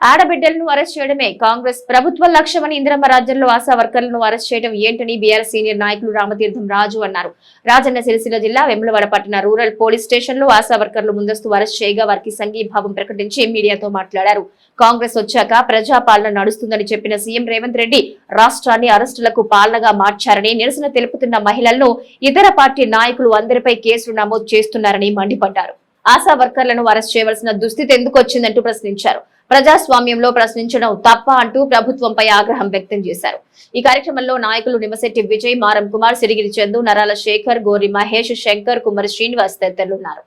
ఆడబిడ్డలను arrest చేయడమే కాంగ్రెస్ ప్రభుత్వ లక్ష్యమని ఇందిరమ్మ రాజ్యంలో ఆశా వర్కర్లను అరెస్ట్ చేయడం ఏంటని బీఆర్ఎస్ సీనియర్ నాయకులు రామతీర్థం రాజు అన్నారు. రాజన్న సిరిసిల్ల జిల్లా వెములవాడ పట్టణ రూరల్ పోలీస్ స్టేషన్ లో ఆశా వర్కర్లు ముందస్తు అరెస్ట్ చేయగా వారికి సంఘీభావం ప్రకటించి మీడియాతో మాట్లాడారు. కాంగ్రెస్ వచ్చాక ప్రజాపాలన నడుస్తుందని చెప్పిన సీఎం రేవంత్ రెడ్డి రాష్ట్రాన్ని అరెస్టులకు పాలనగా మార్చారని, నిరసన తెలుపుతున్న మహిళలను ఇతర పార్టీ నాయకులు అందరిపై కేసులు నమోదు చేస్తున్నారని మండిపడ్డారు. ఆశా వర్కర్లను అరెస్ట్ చేయవలసిన దుస్థితి ఎందుకు వచ్చిందంటూ ప్రశ్నించారు. ప్రజాస్వామ్యంలో ప్రశ్నించడం తప్ప అంటూ ప్రభుత్వంపై ఆగ్రహం వ్యక్తం చేశారు. ఈ కార్యక్రమంలో నాయకులు నిమ్మశెట్టి విజయ్, మారం కుమార్, సిరిగిరి చందు, నరాల శేఖర్, గోరి మహేష్, శంకర్, కుమారి శ్రీనివాస్ తదితరులున్నారు.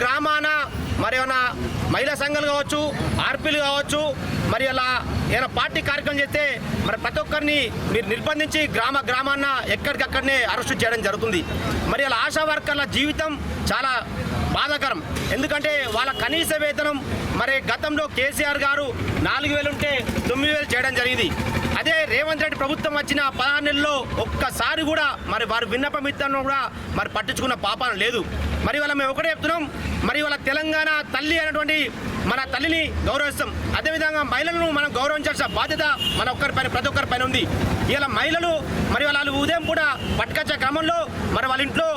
గ్రామాన మరి ఏమైనా మహిళా సంఘాలు కావచ్చు, ఆర్పీలు కావచ్చు, మరి అలా ఏమైనా పార్టీ కార్యక్రమం చేస్తే మరి ప్రతి ఒక్కరిని మీరు నిర్బంధించి గ్రామాన్న ఎక్కడికక్కడనే అరెస్టు చేయడం జరుగుతుంది. మరి అలా ఆశా వర్కర్ల జీవితం చాలా బాధాకరం. ఎందుకంటే వాళ్ళ కనీస వేతనం మరి గతంలో కేసీఆర్ గారు 4,000 ఉంటే 9,000 చేయడం జరిగింది. అదే రేవంత్ రెడ్డి ప్రభుత్వం వచ్చిన 16 నెలల్లో ఒక్కసారి కూడా మరి వారు విన్నపం ఇద్దాను కూడా మరి పట్టించుకున్న పాపాన లేదు. మరి వాళ్ళ మేము ఒకటే చెప్తున్నాం, మరి వాళ్ళ తెలంగాణ తల్లి అనేటువంటి మన తల్లిని గౌరవిస్తాం. అదేవిధంగా మహిళలను మనం గౌరవించాల్సిన బాధ్యత మన ఒక్కరిపైన ప్రతి ఒక్కరి పైన ఉంది. ఇలా మహిళలు మరి వాళ్ళు ఉదయం కూడా పట్టుకొచ్చే క్రమంలో మరి వాళ్ళ ఇంట్లో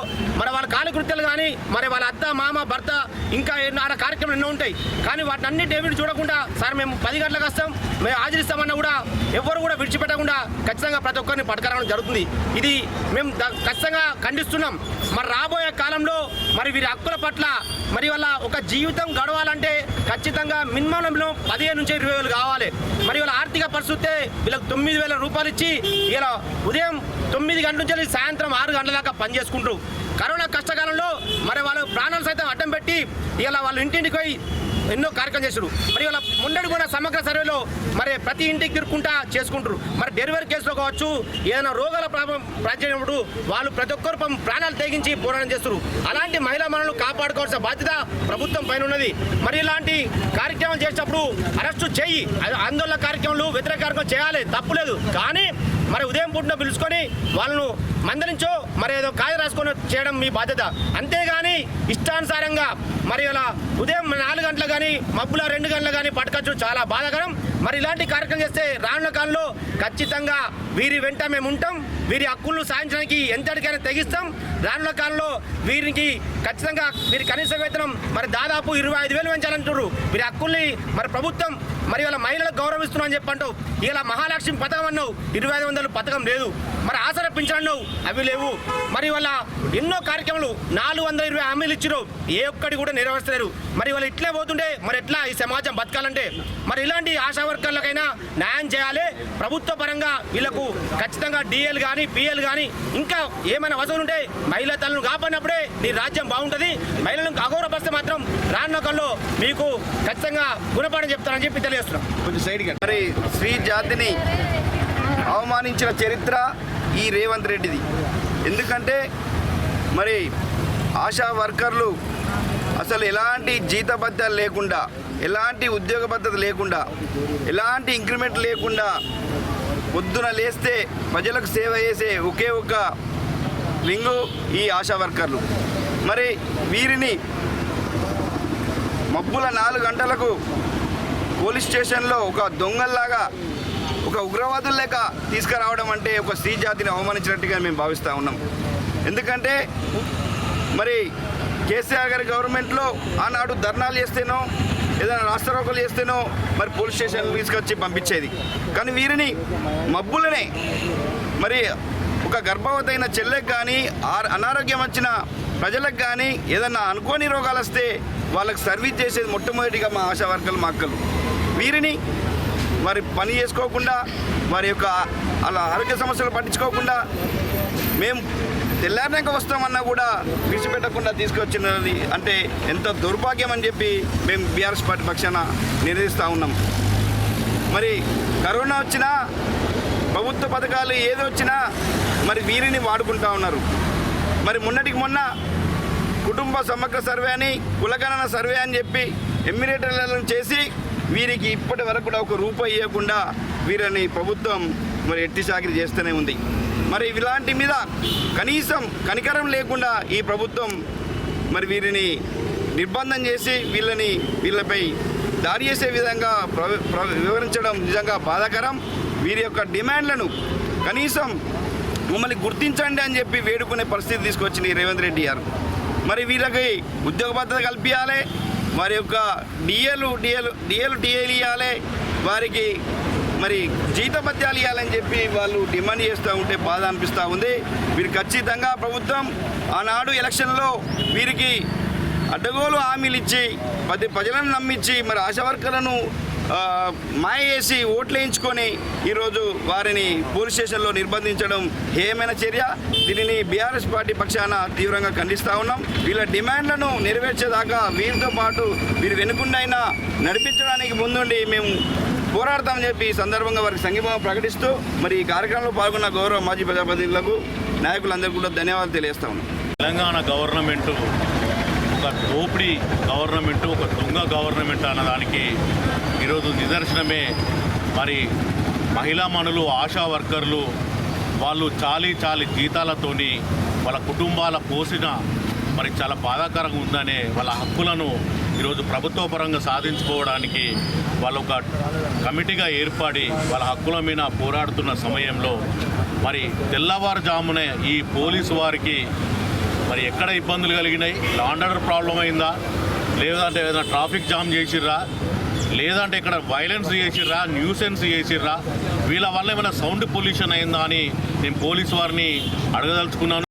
మరి వాళ్ళ కాలకృత్యాలు కానీ మరి వాళ్ళ అత్త, మామ, భర్త ఇంకా ఆడ కార్యక్రమాలు ఎన్నో ఉంటాయి. కానీ వాటిని అన్ని డేవిడ్ చూడకుండా సార్ మేము 10 గంటలకు వస్తాం, మేము హాజరిస్తామన్నా కూడా ఎవరు కూడా విడిచిపెట్టకుండా ఖచ్చితంగా ప్రతి ఒక్కరిని పట్టుకురావడం జరుగుతుంది. ఇది మేము ఖచ్చితంగా ఖండిస్తున్నాం. మరి రాబోయే కాలంలో మరి వీరి హక్కుల పట్ల మరి వాళ్ళ ఒక జీవితం గడవాలంటే ఖచ్చితంగా మినిమంలో 15 నుంచి 20,000 కావాలి. మరి వాళ్ళ ఆర్థిక పరిస్థితి వీళ్ళకి 9,000 రూపాయలు ఇచ్చి ఇలా ఉదయం 9 గంటల నుంచి సాయంత్రం 6 గంటల దాకా పనిచేసుకుంటారు. కరోనా కష్టకాలంలో మరి వాళ్ళు ప్రాణాలు సైతం అడ్డం పెట్టి ఇలా వాళ్ళ ఇంటింటికి పోయి ఎన్నో కార్యక్రమం చేశారు. మరి వాళ్ళ ముందడి కూడా సమగ్ర సర్వేలో మరి ప్రతి ఇంటికి తిరుక్కుంటా చేసుకుంటారు. మరి డెలివరీ కేసులో కావచ్చు, ఏదైనా రోగాల ప్రాబ్లం ప్రాంచినప్పుడు వాళ్ళు ప్రతి ఒక్కరు ప్రాణాలు తెగించి పోరాటం చేస్తారు. అలాంటి మహిళా మనల్ని కాపాడుకోవాల్సిన బాధ్యత ప్రభుత్వం పైన ఉన్నది. మరి ఇలాంటి కార్యక్రమం చేసేటప్పుడు అరెస్టు చేయి, ఆందోళన కార్యక్రమాలు వ్యతిరేక కార్యక్రమం చేయాలి, తప్పులేదు. కానీ మరి ఉదయం పూట పిలుచుకొని వాళ్ళను మందలించో మరి ఏదో కాయ రాసుకొని చేయడం మీ బాధ్యత. అంతేగాని ఇష్టానుసారంగా మరి ఇలా ఉదయం 4 గంటలు కానీ మబ్బుల 2 గంటలు కానీ పట్టుకొచ్చు చాలా బాధాకరం. మరి ఇలాంటి కార్యక్రమం చేస్తే రానున్న కాలంలో ఖచ్చితంగా వీరి వెంట మేము ఉంటాం. వీరి హక్కులను సాధించడానికి ఎంతటికైనా తెగిస్తాం. రానున్న కాలంలో వీరికి ఖచ్చితంగా వీరి కనీస వేతనం మరి దాదాపు 25,000 పెంచాలంటున్నారు. వీరి హక్కుల్ని మరి ప్రభుత్వం మరి వాళ్ళ మహిళలకు గౌరవిస్తున్నాం అని చెప్పంటూ ఇలా మహాలక్ష్మి పథకం అన్నావు, 2,500 పథకం లేదు. మరి ఆసరా పింఛన్లు అవి లేవు. మరి వాళ్ళ ఎన్నో కార్యక్రమాలు 420 హామీలు ఇచ్చారు, ఏ ఒక్కటి కూడా నెరవేర్చలేరు. మరి వాళ్ళు ఇట్లే పోతుంటే మరి ఎట్లా ఈ సమాజం బతకాలంటే మరి ఇలాంటి ఆశా వర్కర్లకైనా న్యాయం చేయాలి. ప్రభుత్వ పరంగా వీళ్ళకు ఖచ్చితంగా డిఎల్ కానీ పిఎల్ కానీ ఇంకా ఏమైనా వసతులు ఉంటే మహిళా తల్లను కాపాడినప్పుడే నీ రాజ్యం బాగుంటుంది. మహిళలను అగౌరవపరిస్తే మాత్రం రానున్నకంలో మీకు ఖచ్చితంగా గుణపాఠం చెప్తానని చెప్పి తెలియజేస్తున్నాం. మరి స్త్రీ జాతిని అవమానించిన చరిత్ర ఈ రేవంత్ రెడ్డిది. ఎందుకంటే మరి ఆశా వర్కర్లు అసలు ఎలాంటి జీతభత్యాలు లేకుండా, ఎలాంటి ఉద్యోగ భద్రత లేకుండా, ఎలాంటి ఇంక్రిమెంట్ లేకుండా పొద్దున లేస్తే ప్రజలకు సేవ చేసే ఒకే ఒక వింగు ఈ ఆశా వర్కర్లు. మరి వీరిని మబ్బుల 4 గంటలకు పోలీస్ స్టేషన్లో ఒక దొంగల్లాగా, ఒక ఉగ్రవాదుల లేక తీసుకురావడం అంటే ఒక స్త్రీ జాతిని అవమానించినట్టుగా మేము భావిస్తూ ఉన్నాం. ఎందుకంటే మరి కేసీఆర్ గారి గవర్నమెంట్లో ఆనాడు ధర్నాలు చేస్తేనో ఏదైనా రాష్ట్రరోకలు చేస్తేనో మరి పోలీస్ స్టేషన్ తీసుకొచ్చి పంపించేది. కానీ వీరిని మబ్బులనే మరి ఒక గర్భవతి అయిన చెల్లెకి కానీ, అనారోగ్యం వచ్చిన ప్రజలకు కానీ, ఏదన్నా అనుకోని రోగాలు వస్తే వాళ్ళకి సర్వీస్ చేసేది మొట్టమొదటిగా మా ఆశా వర్కర్లు, మా అక్కలు. వీరిని మరి పని చేసుకోకుండా, వారి యొక్క అలా ఆరోగ్య సమస్యలు పట్టించుకోకుండా మేము తెల్లారినాక వస్తామన్నా కూడా విడిచిపెట్టకుండా తీసుకొచ్చినది అంటే ఎంత దౌర్భాగ్యం అని చెప్పి మేము బీఆర్ఎస్ పార్టీ పక్షాన నిలదీస్తూ ఉన్నాం. మరి కరోనా వచ్చినా ప్రభుత్వ పథకాలు ఏది వచ్చినా మరి వీరిని వాడుకుంటూ ఉన్నారు. మరి మొన్నటికి మొన్న కుటుంబ సమగ్ర సర్వే అని కులగణన సర్వే అని చెప్పి ఎమ్మిరేటర్లను చేసి వీరికి ఇప్పటి వరకు కూడా ఒక రూపాయి ఇవ్వకుండా వీరిని ప్రభుత్వం మరి ఎట్టి చాకిరీ చేస్తూనే ఉంది. మరి ఇలాంటి మీద కనీసం కనికరం లేకుండా ఈ ప్రభుత్వం మరి వీరిని నిర్బంధం చేసి వీళ్ళపై దాడి చేసే విధంగా వివరించడం నిజంగా బాధాకరం. వీరి యొక్క డిమాండ్లను కనీసం మమ్మల్ని గుర్తించండి అని చెప్పి వేడుకునే పరిస్థితి తీసుకొచ్చింది రేవంత్ రెడ్డి గారు. మరి వీళ్ళకి ఉద్యోగ భద్రత కల్పించాలి, వారి యొక్క డిఏలు ఇవ్వాలి, వారికి మరి జీతభత్యాలు ఇవ్వాలని చెప్పి వాళ్ళు డిమాండ్ చేస్తూ ఉంటే బాధ అనిపిస్తూ ఉంది. వీరు ఖచ్చితంగా ప్రభుత్వం ఆనాడు ఎలక్షన్లో వీరికి అడ్డగోలు హామీలు ఇచ్చి ప్రజలను నమ్మించి మరి ఆశా వర్కర్లను మాయ చేసి ఓట్లు వేయించుకొని ఈరోజు వారిని పోలీస్ స్టేషన్లో నిర్బంధించడం హేయమైన చర్య. దీనిని బీఆర్ఎస్ పార్టీ పక్షాన తీవ్రంగా ఖండిస్తూ ఉన్నాం. వీళ్ళ డిమాండ్లను నెరవేర్చేదాకా వీరితో పాటు వీరు వెనుకుండైనా నడిపించడానికి ముందుండి మేము పోరాడతామని చెప్పి ఈ సందర్భంగా వారికి సంఘీభావం ప్రకటిస్తూ మరి ఈ కార్యక్రమంలో పాల్గొన్న గౌరవ మాజీ ప్రజాప్రతినిధులకు నాయకులందరికీ కూడా ధన్యవాదాలు తెలియజేస్తా ఉన్నాం. తెలంగాణ గవర్నమెంటు ఒక దోపిడీ గవర్నమెంటు, ఒక దొంగ గవర్నమెంట్ అన్నదానికి ఈరోజు నిదర్శనమే. మరి మహిళా మనులు, ఆశా వర్కర్లు వాళ్ళు చాలీ జీతాలతోని వాళ్ళ కుటుంబాల పోషణ మరి చాలా బాధాకరంగా ఉందనే వాళ్ళ హక్కులను ఈరోజు ప్రభుత్వ పరంగా సాధించుకోవడానికి వాళ్ళు ఒక కమిటీగా ఏర్పడి వాళ్ళ హక్కుల మీద పోరాడుతున్న సమయంలో మరి తెల్లవారుజామునే ఈ పోలీసు వారికి మరి ఎక్కడ ఇబ్బందులు కలిగినాయి, లా అండ్ ఆర్డర్ ప్రాబ్లం అయిందా, లేదంటే ఏదైనా ట్రాఫిక్ జామ్ చేసిర్రా, లేదంటే ఇక్కడ వైలెన్స్ చేసిర్రా, న్యూసెన్స్ చేసిర్రా, వీళ్ళ వల్ల ఏమైనా సౌండ్ పొల్యూషన్ అయిందా అని నేను పోలీసు వారిని అడగదలుచుకున్నాను.